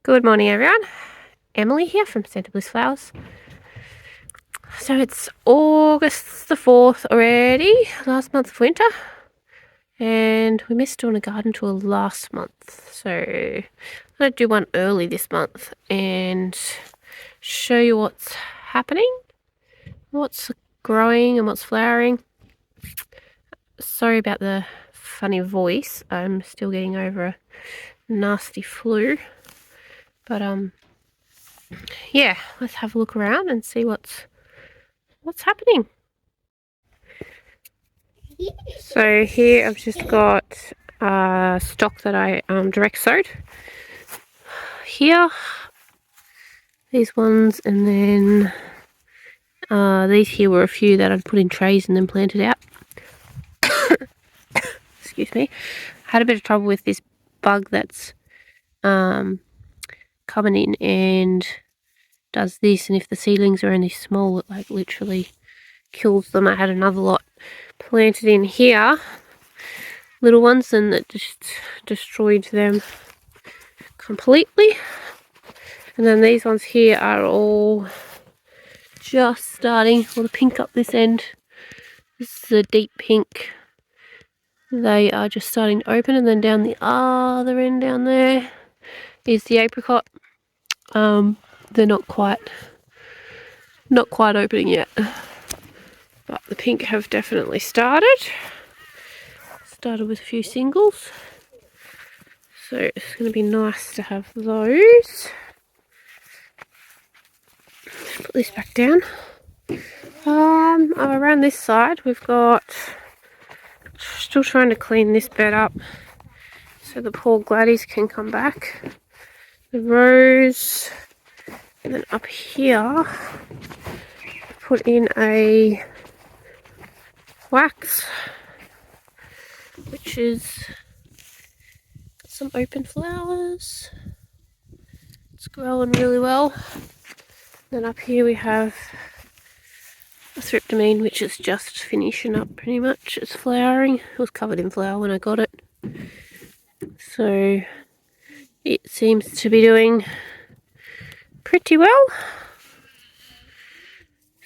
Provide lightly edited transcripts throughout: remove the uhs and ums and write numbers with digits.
Good morning, everyone. Emily here from Centre Bliss Flowers. So it's August the 4th already, last month of winter, and we missed doing a garden tour last month. So I'm going to do one early this month and show you what's happening, what's growing and what's flowering. Sorry about the funny voice. I'm still getting over a nasty flu, but yeah, let's have a look around and see what's happening. So here I've just got stock that I direct sowed. Here, these ones, and then these here were a few that I'd put in trays and then planted out. Excuse me. I had a bit of trouble with this bug that's coming in and does this, and if the seedlings are only small, it like literally kills them. I had another lot planted in here, little ones, and it just destroyed them completely. And then these ones here are all just starting, or the pink up this end, this is a deep pink, they are just starting to open. And then down the other end down there is the apricot. They're not quite opening yet, but the pink have definitely started with a few singles, so it's going to be nice to have those. Put this back down. Around this side we've got, still trying to clean this bed up so the poor gladdies can come back. The rose, and then up here put in a wax, which is some open flowers. It's growing really well. Then up here we have a thryptomine, which is just finishing up pretty much. It's flowering. It was covered in flower when I got it, so it seems to be doing pretty well.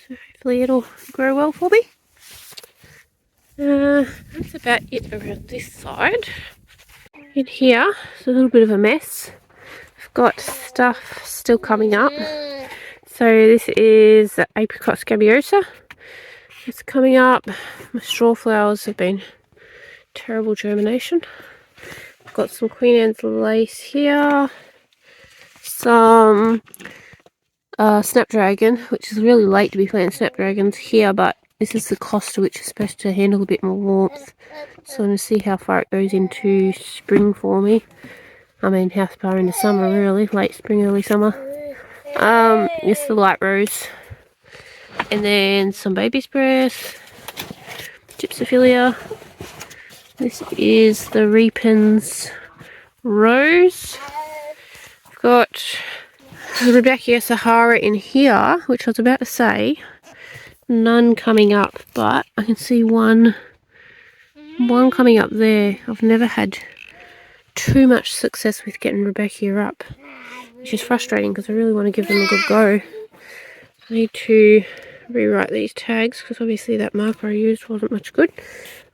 So hopefully it'll grow well for me. That's about it around this side. In here, it's a little bit of a mess. I've got stuff still coming up. So this is the apricot scabiosa. It's coming up. My straw flowers have been terrible germination. I've got some Queen Anne's lace here. Some snapdragon, which is really late to be planting snapdragons here, but this is the costa, which is supposed to handle a bit more warmth. So I'm going to see how far it goes into spring for me. I mean, how far into summer really, late spring, early summer. It's the light rose. And then some baby's breath, gypsophilia. This is the Repin's rose. I've got Rebecca Sahara in here, which I was about to say. None coming up, but I can see one coming up there. I've never had too much success with getting Rebecca up, which is frustrating because I really want to give them a good go. I need to rewrite these tags because obviously that marker I used wasn't much good.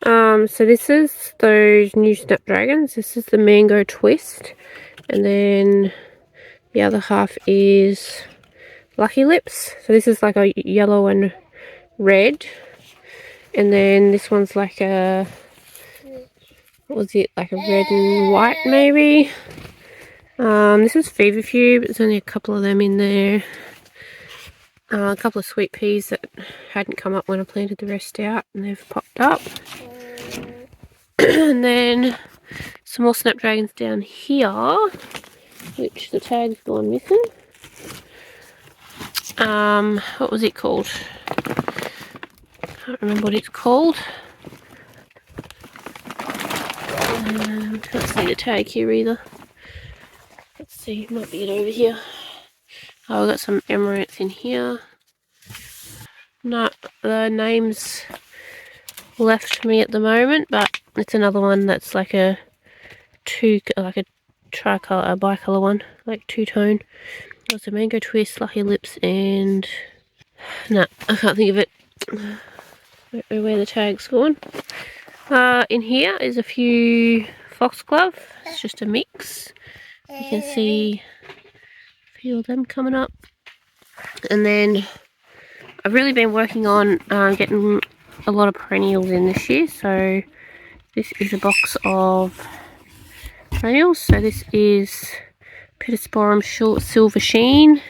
So this is those new snapdragons. This is the mango twist, and then the other half is Lucky Lips. So this is like a yellow and red, and then this one's like a, what was it, like a red and white maybe. This is feverfew, but there's only a couple of them in there. A couple of sweet peas that hadn't come up when I planted the rest out, and they've popped up. And then some more snapdragons down here, which the tag's gone missing. What was it called? Can't remember what it's called. Can't see the tag here either. Let's see, might be it over here. Oh, I've got some amaranths in here. No, the name's left me at the moment, but it's another one that's like a tricolor, bicolor one, like two-tone. There's a mango twist, lucky lips, and no, I can't think of it. Don't know where the tag's gone. In here is a few foxglove. It's just a mix. You can see a few of them coming up. And then I've really been working on getting a lot of perennials in this year. So this is a box of perennials. So this is Pittosporum Short Silver Sheen.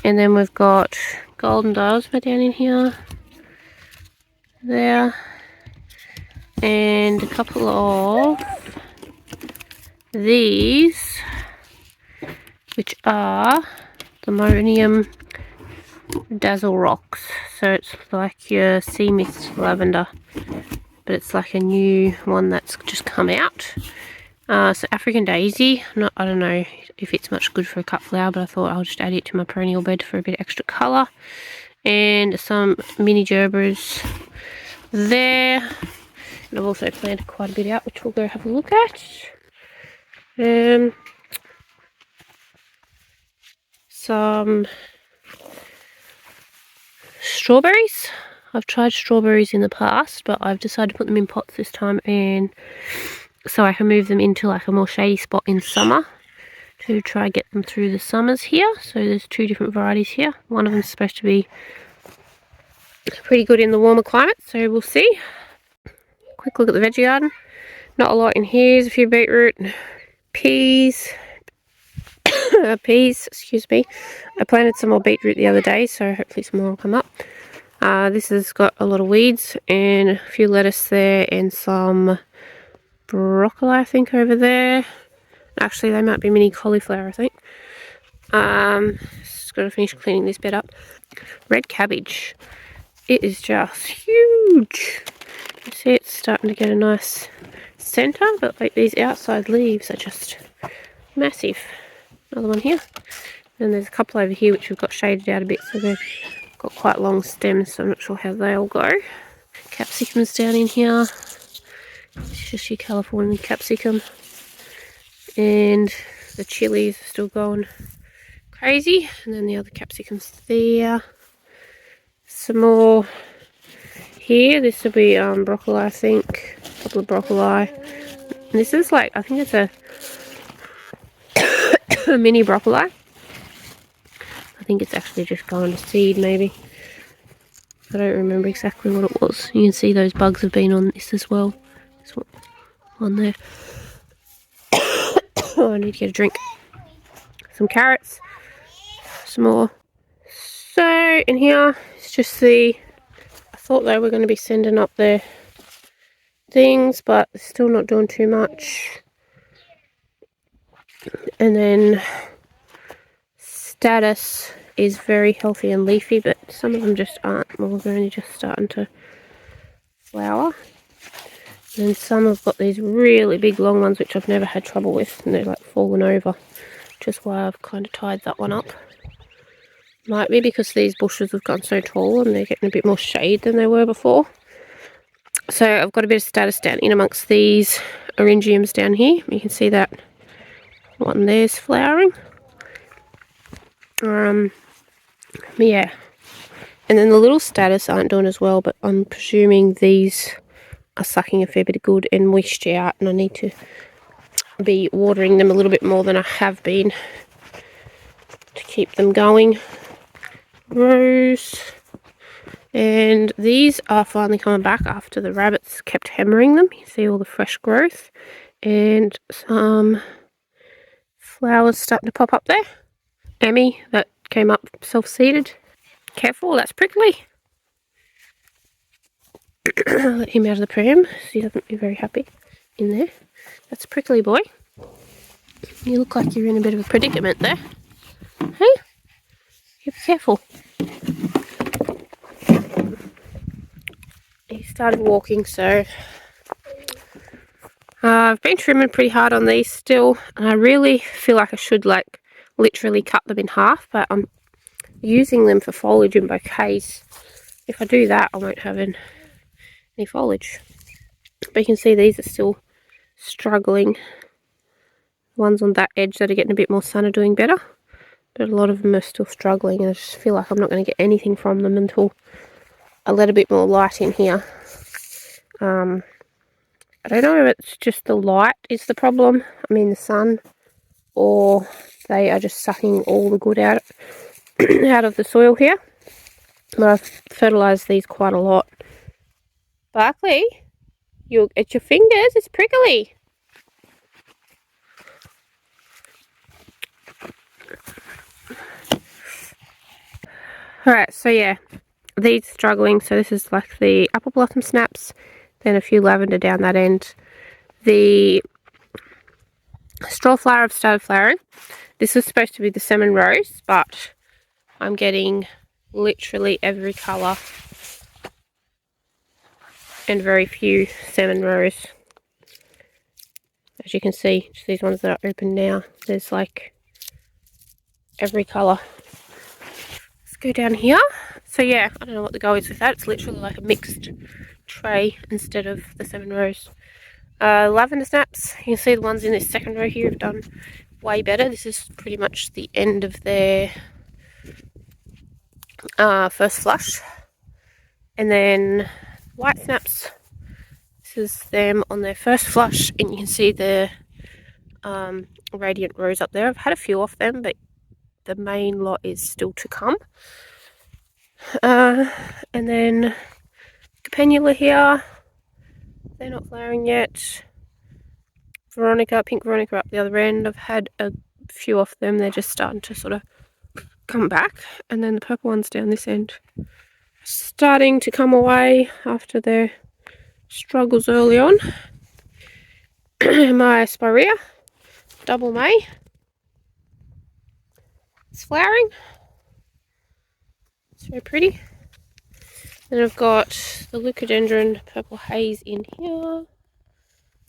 And then we've got Golden Diosma down in here. There. And a couple of these, which are the Monium Dazzle Rocks. So it's like your sea mist lavender, but it's like a new one that's just come out. So African Daisy, I don't know if it's much good for a cut flower, but I thought I'll just add it to my perennial bed for a bit extra colour. And some mini gerbers there. And I've also planted quite a bit out, which we'll go have a look at. Some strawberries. I've tried strawberries in the past, but I've decided to put them in pots this time, and so I can move them into like a more shady spot in summer to try and get them through the summers here. So there's two different varieties here. One of them is supposed to be pretty good in the warmer climate, so we'll see. Quick look at the veggie garden. Not a lot in here. There's a few beetroot, peas, excuse me. I planted some more beetroot the other day, so hopefully some more will come up. This has got a lot of weeds and a few lettuce there and some broccoli, I think, over there. Actually, they might be mini cauliflower, I think. Just got to finish cleaning this bed up. Red cabbage. It is just huge. You see it's starting to get a nice centre, but like these outside leaves are just massive. Another one here. And there's a couple over here which we've got shaded out a bit, so they've got quite long stems, so I'm not sure how they all go. Capsicums down in here. It's just your Californian capsicum. And the chilies are still going crazy. And then the other capsicums there. Some more here. This will be broccoli, I think. A couple of broccoli. And this is like, I think it's a mini broccoli. I think it's actually just going to seed, maybe. I don't remember exactly what it was. You can see those bugs have been on this as well. This one there. Oh, I need to get a drink. Some carrots. Some more. So, in here, it's just I thought they were going to be sending up their things, but they're still not doing too much. And then Status is very healthy and leafy, but some of them just aren't. Well, they're only just starting to flower. And then some have got these really big long ones, which I've never had trouble with, and they're like falling over, which is why I've kind of tied that one up. Might be because these bushes have gotten so tall and they're getting a bit more shade than they were before. So I've got a bit of Status down in amongst these orangiums down here. You can see that one there's flowering. Yeah. And then the little Status aren't doing as well, but I'm presuming these are sucking a fair bit of good and moisture out, and I need to be watering them a little bit more than I have been to keep them going. Rose. And these are finally coming back after the rabbits kept hammering them. You see all the fresh growth. And some flowers starting to pop up there. Emmy, that came up self-seeded. Careful, that's prickly. Let him out of the pram. He doesn't be very happy in there. That's a prickly boy. You look like you're in a bit of a predicament there. Hey? You be careful. He started walking, so I've been trimming pretty hard on these still, and I really feel like I should like literally cut them in half, but I'm using them for foliage in bouquets. If I do that, I won't have any foliage. But you can see these are still struggling The ones on that edge that are getting a bit more sun are doing better. But a lot of them are still struggling, and I just feel like I'm not going to get anything from them until I let a bit more light in here. I don't know if it's just the light is the problem, I mean the sun, or they are just sucking all the good out of the soil here. But I've fertilised these quite a lot. Barkley, it's your fingers, it's prickly. Alright, so yeah, these struggling. So this is like the apple blossom snaps, then a few lavender down that end. The straw flower have started flowering. This was supposed to be the salmon rose, but I'm getting literally every colour and very few salmon rose. As you can see, just these ones that are open now, there's like every colour. Let's go down here. So yeah, I don't know what the go is with that. It's literally like a mixed tray instead of the salmon rose. Lavender snaps, you can see the ones in this second row here have done way better. This is pretty much the end of their first flush. And then white snaps, this is them on their first flush, and you can see the radiant rose up there. I've had a few off them, but the main lot is still to come. And then Campanula here, they're not flowering yet. Veronica, pink Veronica up the other end, I've had a few off them, they're just starting to sort of come back. And then the purple ones down this end starting to come away after their struggles early on. My Spirea, double May, it's flowering. It's very pretty. Then I've got the Leucodendron Purple Haze in here,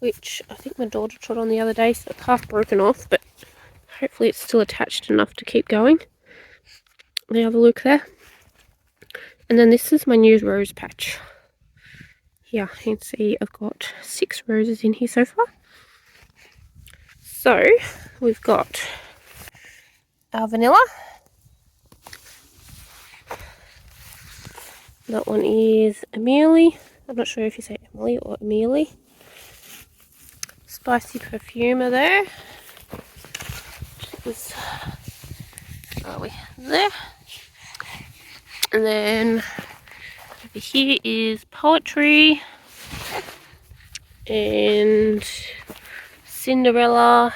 which I think my daughter trod on the other day, so it's half broken off, but hopefully it's still attached enough to keep going. Let me have a look there. And then this is my new rose patch. Here, you can see I've got 6 roses in here so far. So, we've got our vanilla. That one is Amelie. I'm not sure if you say Emily or Amelie. Spicy perfumer there. Where are we? There. And then over here is Poetry and Cinderella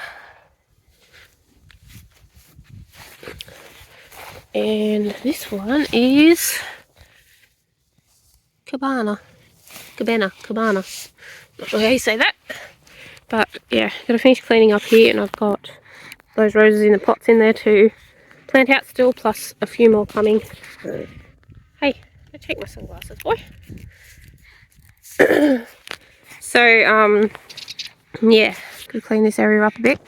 and this one is Cabana. Not sure how you say that. But yeah, gotta finish cleaning up here, and I've got those roses in the pots in there to plant out still, plus a few more coming. Hey, I take my sunglasses, boy. So yeah, gotta clean this area up a bit,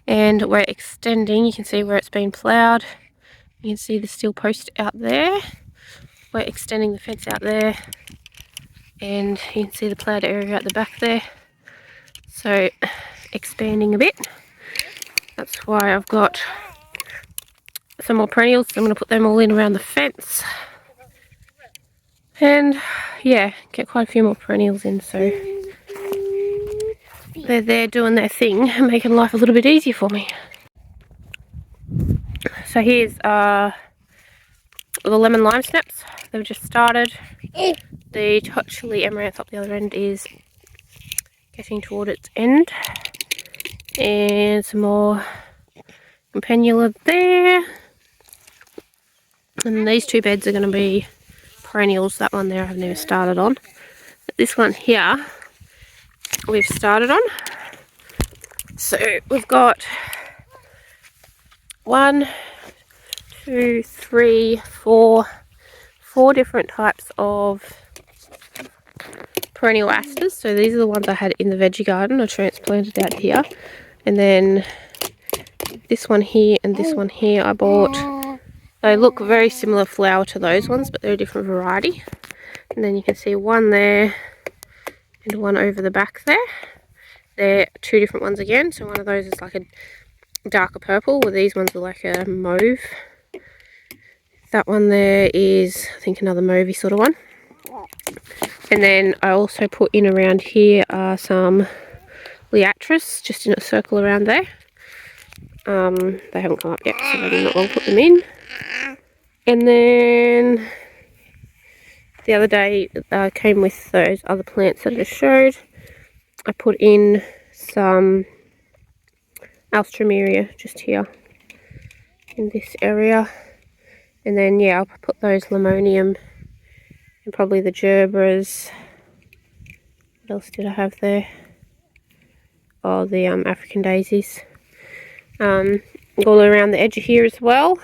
and we're extending. You can see where it's been ploughed. You can see the steel post out there. We're extending the fence out there, and you can see the ploughed area at the back there. So expanding a bit. That's why I've got some more perennials. I'm going to put them all in around the fence. And yeah, get quite a few more perennials in, so they're there doing their thing and making life a little bit easier for me. So here's the lemon lime snaps. They've just started. The chili amaranth up the other end is getting toward its end. And some more campanula there. And these 2 beds are going to be perennials. That one there I've never started on. But this one here we've started on. So we've got 1, 2, 3, 4 different types of perennial asters. So these are the ones I had in the veggie garden. I transplanted out here. And then this one here and this one here I bought. They look very similar flower to those ones, but they're a different variety. And then you can see one there and one over the back there. They're 2 different ones again. So one of those is like a darker purple, well, these ones are like a mauve. That one there is, I think, another mauvey sort of one. And then I also put in around here some liatris, just in a circle around there. They haven't come up yet, so I'm not going to put them in. And then the other day came with those other plants that I just showed. I put in some alstroemeria just here in this area. And then, yeah, I'll put those limonium and probably the gerbras. What else did I have there? Oh, the African daisies. All around the edge of here as well.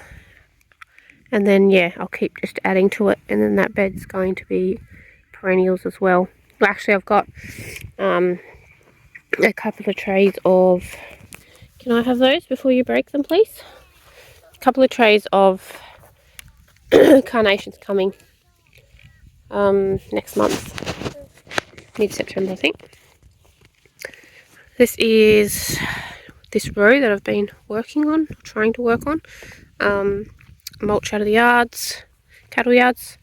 And then, yeah, I'll keep just adding to it. And then that bed's going to be perennials as well. Well, actually, I've got a couple of trays of... Can I have those before you break them, please? A couple of trays of carnations coming next month. Mid-September, I think. This is this row that I've been working on, trying to work on. Mulch out of the yards, cattle yards.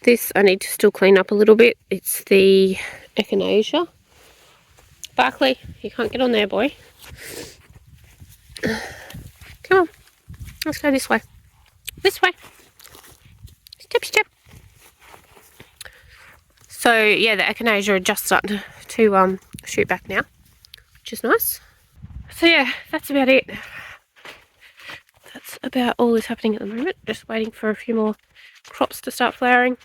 This I need to still clean up a little bit. It's the echinacea. Barkley, you can't get on there, boy. Come on, let's go this way. This way. Step, step. So yeah, the echinacea are just starting to shoot back now, which is nice. So yeah, that's about it. That's about all that's happening at the moment. Just waiting for a few more crops to start flowering.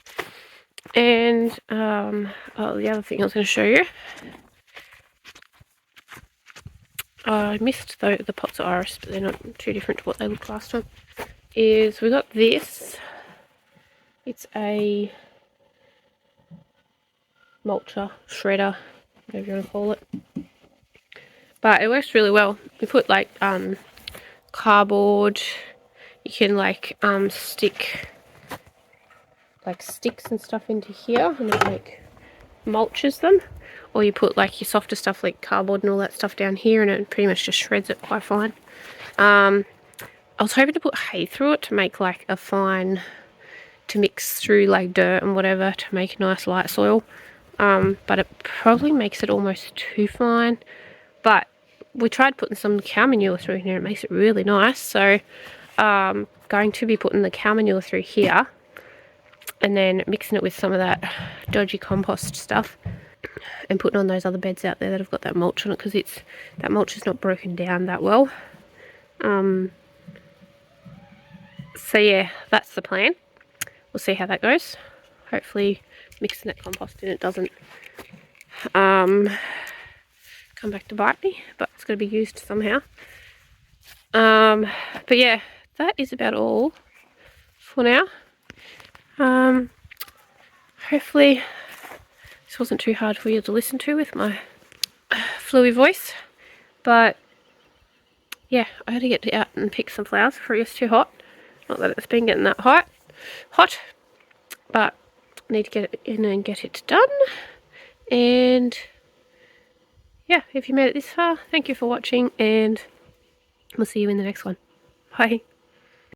And oh, the other thing I was going to show you, I missed the pots of iris, but they're not too different to what they looked last time. Is we got this. It's a mulcher, shredder, whatever you want to call it. But it works really well. We put like cardboard. You can like stick like sticks and stuff into here, and it like mulches them. Or you put like your softer stuff like cardboard and all that stuff down here, and it pretty much just shreds it quite fine. I was hoping to put hay through it to make like a fine, to mix through like dirt and whatever to make a nice light soil. But it probably makes it almost too fine. But we tried putting some cow manure through here, it makes it really nice. So going to be putting the cow manure through here and then mixing it with some of that dodgy compost stuff and putting on those other beds out there that have got that mulch on it, because that mulch is not broken down that well. So yeah, that's the plan. We'll see how that goes. Hopefully mixing that compost in, it doesn't come back to bite me, but it's going to be used somehow. But yeah, that is about all for now. Hopefully this wasn't too hard for you to listen to with my fluey voice, but yeah, I gotta get out and pick some flowers before it gets too hot. Not that it's been getting that hot, but I need to get it in and get it done. And yeah, if you made it this far, thank you for watching, and we'll see you in the next one. Bye.